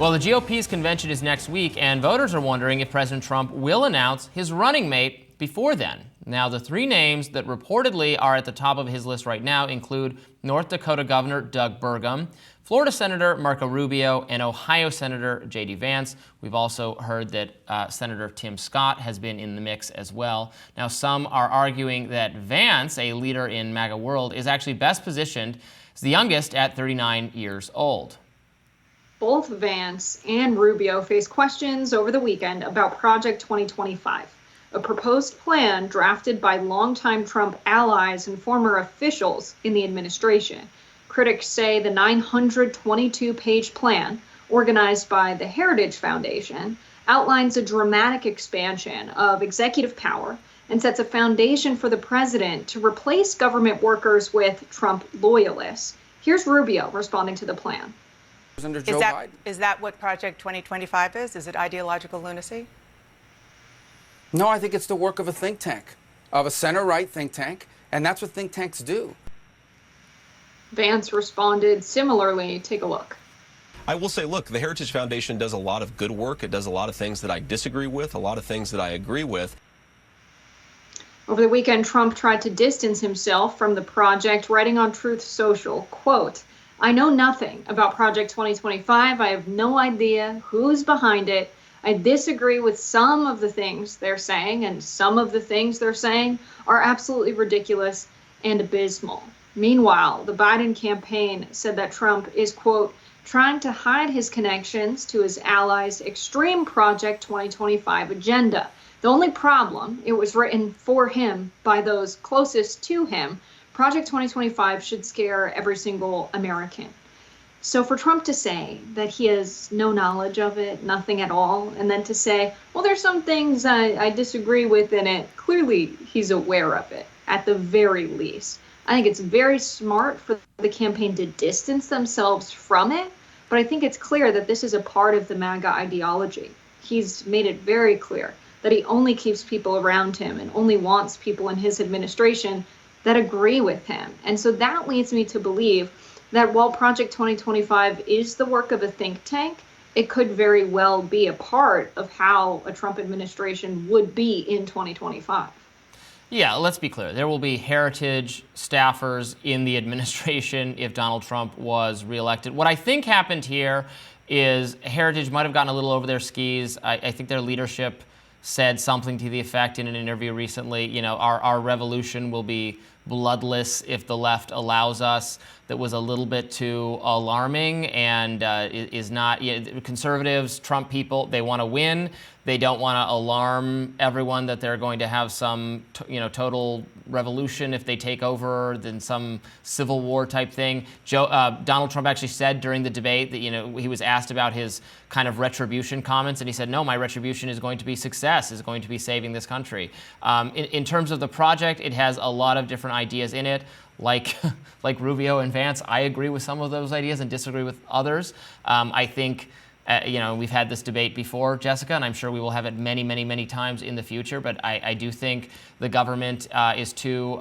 Well, the GOP's convention is next week, and voters are wondering if President Trump will announce his running mate before then. Now, the three names that reportedly are at the top of his list right now include North Dakota Governor Doug Burgum, Florida Senator Marco Rubio, and Ohio Senator J.D. Vance. We've also heard that Senator Tim Scott has been in the mix as well. Now, some are arguing that Vance, a leader in MAGA world, is actually best positioned as the youngest at 39 years old. Both Vance and Rubio faced questions over the weekend about Project 2025, a proposed plan drafted by longtime Trump allies and former officials in the administration. Critics say the 922-page plan, organized by the Heritage Foundation, outlines a dramatic expansion of executive power and sets a foundation for the president to replace government workers with Trump loyalists. Here's Rubio responding to the plan. Is that what Project 2025 is? Is it ideological lunacy? No, I think it's the work of a think tank, of a center-right think tank, and that's what think tanks do. Vance responded similarly. Take a look. I will say, look, the Heritage Foundation does a lot of good work. It does a lot of things that I disagree with, a lot of things that I agree with. Over the weekend, Trump tried to distance himself from the project, writing on Truth Social, quote, "I know nothing about Project 2025. I have no idea who's behind it. I disagree with some of the things they're saying, and some of the things they're saying are absolutely ridiculous and abysmal." Meanwhile, the Biden campaign said that Trump is, quote, "trying to hide his connections to his allies' extreme Project 2025 agenda. The only problem, it was written for him by those closest to him. Project 2025 should scare every single American." So for Trump to say that he has no knowledge of it, nothing at all, and then to say, well, there's some things I disagree with in it, clearly he's aware of it, at the very least. I think it's very smart for the campaign to distance themselves from it, but I think it's clear that this is a part of the MAGA ideology. He's made it very clear that he only keeps people around him and only wants people in his administration that agree with him. And so that leads me to believe that while Project 2025 is the work of a think tank, it could very well be a part of how a Trump administration would be in 2025. Yeah, let's be clear. There will be Heritage staffers in the administration if Donald Trump was reelected. What I think happened here is Heritage might have gotten a little over their skis. I think their leadership said something to the effect in an interview recently, you know, our revolution will be bloodless if the left allows us. That was a little bit too alarming and is not, conservatives, Trump people, they want to win. They don't want to alarm everyone that they're going to have some, total revolution if they take over, then some civil war type thing. Donald Trump actually said during the debate that, he was asked about his kind of retribution comments, and he said, no, my retribution is going to be success, is going to be saving this country. In terms of the project, it has a lot of different ideas in it. Like Rubio and Vance, I agree with some of those ideas and disagree with others. I think, we've had this debate before, Jessica, and I'm sure we will have it many, many, many times in the future. But I do think the government is too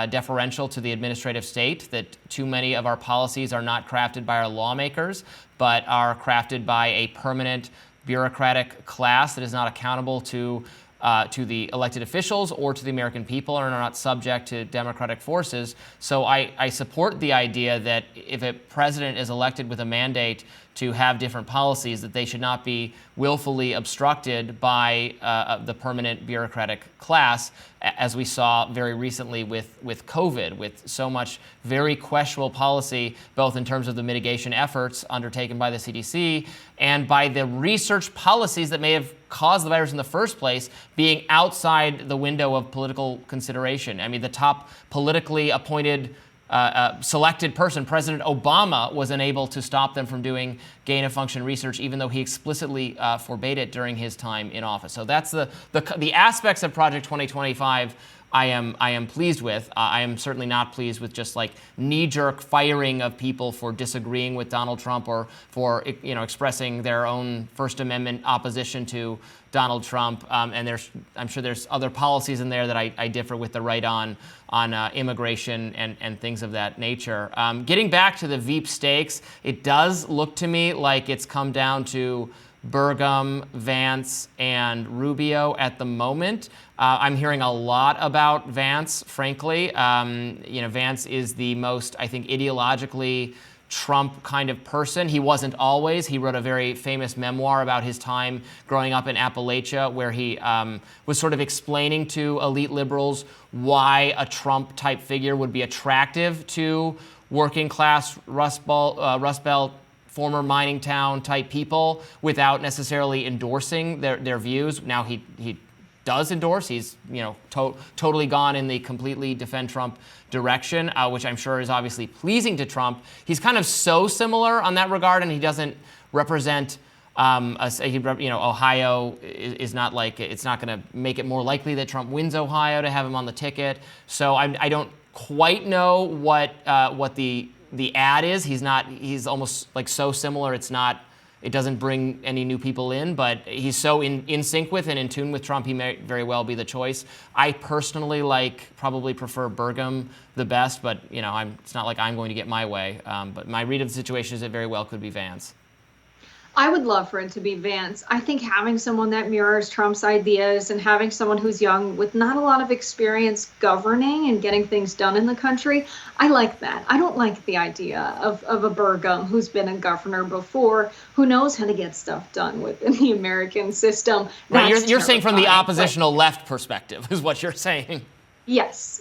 deferential to the administrative state, that too many of our policies are not crafted by our lawmakers, but are crafted by a permanent bureaucratic class that is not accountable to the elected officials or to the American people, and are not subject to democratic forces. So I support the idea that if a president is elected with a mandate to have different policies, that they should not be willfully obstructed by the permanent bureaucratic class, as we saw very recently with COVID, with so much very questionable policy, both in terms of the mitigation efforts undertaken by the CDC and by the research policies that may have caused the virus in the first place being outside the window of political consideration. I mean, the top politically appointed selected person, President Obama, was unable to stop them from doing gain-of-function research, even though he explicitly forbade it during his time in office. So that's the aspects of Project 2025 I am pleased with. I am certainly not pleased with just like knee-jerk firing of people for disagreeing with Donald Trump or for expressing their own First Amendment opposition to Donald Trump. And I'm sure there's other policies in there that I differ with the right on immigration and things of that nature. Getting back to the VEEP stakes, it does look to me like it's come down to Burgum, Vance, and Rubio at the moment. I'm hearing a lot about Vance, frankly. Vance is the most, I think, ideologically Trump kind of person. He wasn't always. He wrote a very famous memoir about his time growing up in Appalachia, where he was sort of explaining to elite liberals why a Trump-type figure would be attractive to working-class Rust Belt, former mining town type people without necessarily endorsing their views. Now he does endorse. He's totally gone in the completely defend Trump direction, which I'm sure is obviously pleasing to Trump. He's kind of so similar on that regard, and he doesn't represent Ohio is not like, it's not going to make it more likely that Trump wins Ohio to have him on the ticket. So I don't quite know what the ad is. He's almost like so similar. It doesn't bring any new people in, but he's so in sync with and in tune with Trump, he may very well be the choice. I personally probably prefer Burgum the best, but it's not like I'm going to get my way. But my read of the situation is it very well could be Vance. I would love for it to be Vance. I think having someone that mirrors Trump's ideas and having someone who's young with not a lot of experience governing and getting things done in the country, I like that. I don't like the idea of a Burgum who's been a governor before, who knows how to get stuff done within the American system. Right, you're saying from the oppositional left perspective is what you're saying. Yes.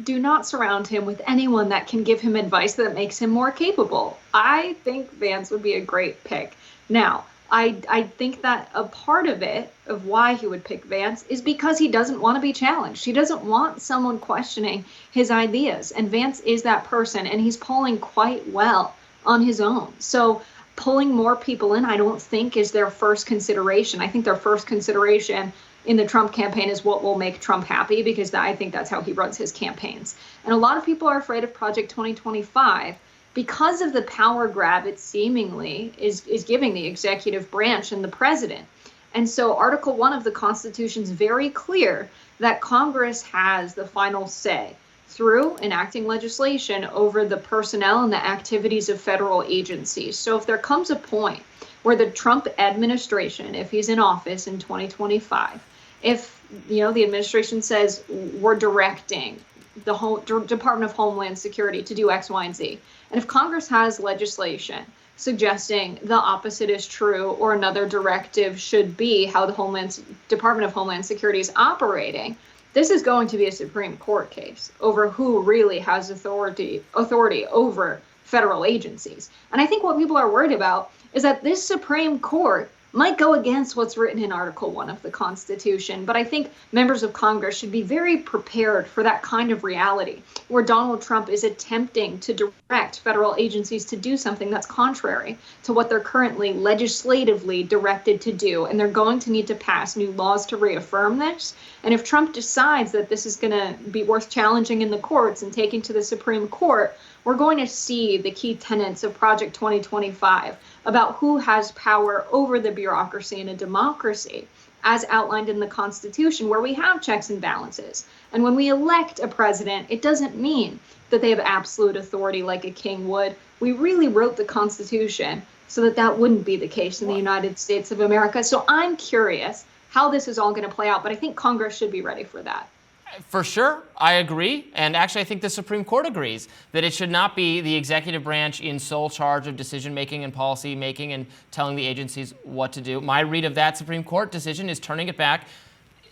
Do not surround him with anyone that can give him advice that makes him more capable. I think Vance would be a great pick. Now, I think that a part of it, of why he would pick Vance, is because he doesn't want to be challenged. He doesn't want someone questioning his ideas. And Vance is that person, and he's polling quite well on his own. So pulling more people in, I don't think, is their first consideration. I think their first consideration in the Trump campaign is what will make Trump happy, because I think that's how he runs his campaigns. And a lot of people are afraid of Project 2025 because of the power grab it seemingly is giving the executive branch and the president. And so Article 1 of the Constitution is very clear that Congress has the final say through enacting legislation over the personnel and the activities of federal agencies. So if there comes a point where the Trump administration, if he's in office in 2025, if the administration says we're directing the Department of Homeland Security to do X, Y, and Z, and if Congress has legislation suggesting the opposite is true, or another directive should be how the Department of Homeland Security is operating, this is going to be a Supreme Court case over who really has authority over federal agencies. And I think what people are worried about is that this Supreme Court might go against what's written in Article 1 of the Constitution. But I think members of Congress should be very prepared for that kind of reality, where Donald Trump is attempting to direct federal agencies to do something that's contrary to what they're currently legislatively directed to do. And they're going to need to pass new laws to reaffirm this. And if Trump decides that this is going to be worth challenging in the courts and taking to the Supreme Court, we're going to see the key tenets of Project 2025 about who has power over the bureaucracy in a democracy, as outlined in the Constitution, where we have checks and balances. And when we elect a president, it doesn't mean that they have absolute authority like a king would. We really wrote the Constitution so that that wouldn't be the case in the United States of America. So I'm curious how this is all going to play out, but I think Congress should be ready for that. For sure, I agree. And actually, I think the Supreme Court agrees that it should not be the executive branch in sole charge of decision-making and policy-making and telling the agencies what to do. My read of that Supreme Court decision is turning it back,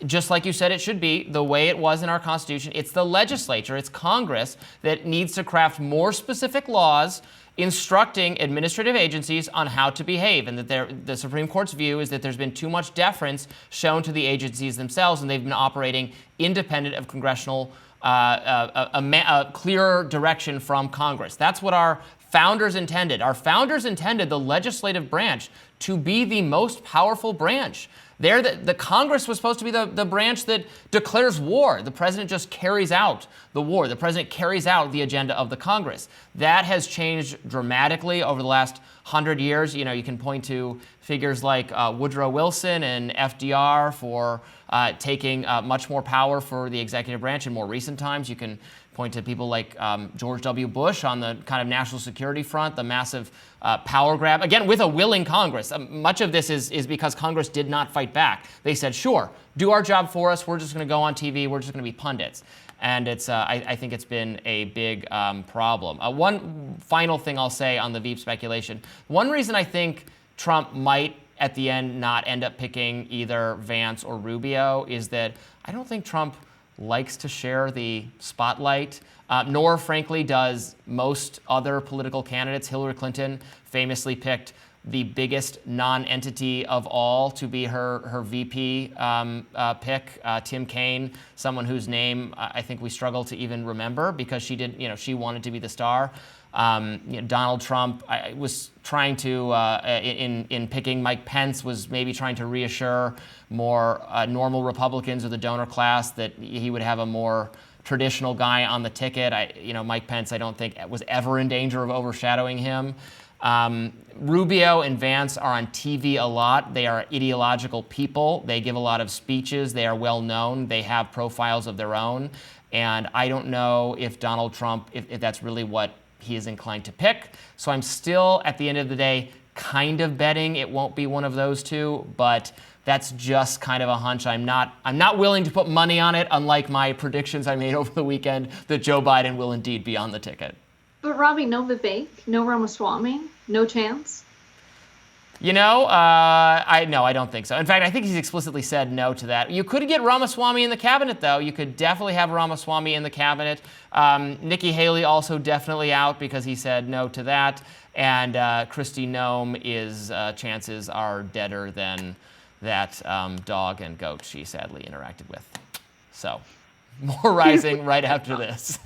just like you said it should be, the way it was in our Constitution. It's the legislature, it's Congress that needs to craft more specific laws instructing administrative agencies on how to behave, and that the Supreme Court's view is that there's been too much deference shown to the agencies themselves, and they've been operating independent of congressional clear direction from Congress. That's what our founders intended. Our founders intended the legislative branch to be the most powerful branch The Congress was supposed to be the branch that declares war. The president just carries out the war. The president carries out the agenda of the Congress. That has changed dramatically over the last 100 years. You know, you can point to figures like Woodrow Wilson and FDR for taking much more power for the executive branch in more recent times. You can point to people like George W. Bush on the kind of national security front, the massive power grab, again, with a willing Congress. Much of this is because Congress did not fight back. They said, sure, do our job for us. We're just going to go on TV. We're just going to be pundits. And it's, I think it's been a big problem. One final thing I'll say on the VEEP speculation. One reason I think Trump might, at the end, not end up picking either Vance or Rubio is that I don't think Trump likes to share the spotlight, nor, frankly, does most other political candidates. Hillary Clinton famously picked the biggest non-entity of all to be her VP pick, Tim Kaine, someone whose name I think we struggle to even remember because she wanted to be the star. Donald Trump was trying to, in picking Mike Pence, was maybe trying to reassure more normal Republicans or the donor class that he would have a more traditional guy on the ticket. Mike Pence, I don't think was ever in danger of overshadowing him. Rubio and Vance are on TV a lot. They are ideological people. They give a lot of speeches. They are well known. They have profiles of their own. And I don't know if Donald Trump, if that's really what he is inclined to pick. So I'm still, at the end of the day, kind of betting it won't be one of those two, but that's just kind of a hunch. I'm not willing to put money on it, unlike my predictions I made over the weekend that Joe Biden will indeed be on the ticket. But Robby, no Vivek, no Ramaswamy, no chance? I don't think so. In fact, I think he's explicitly said no to that. You could get Ramaswamy in the cabinet, though. You could definitely have Ramaswamy in the cabinet. Nikki Haley also definitely out because he said no to that. And Kristi Noem chances are deader than that dog and goat she sadly interacted with. So, more rising right after this.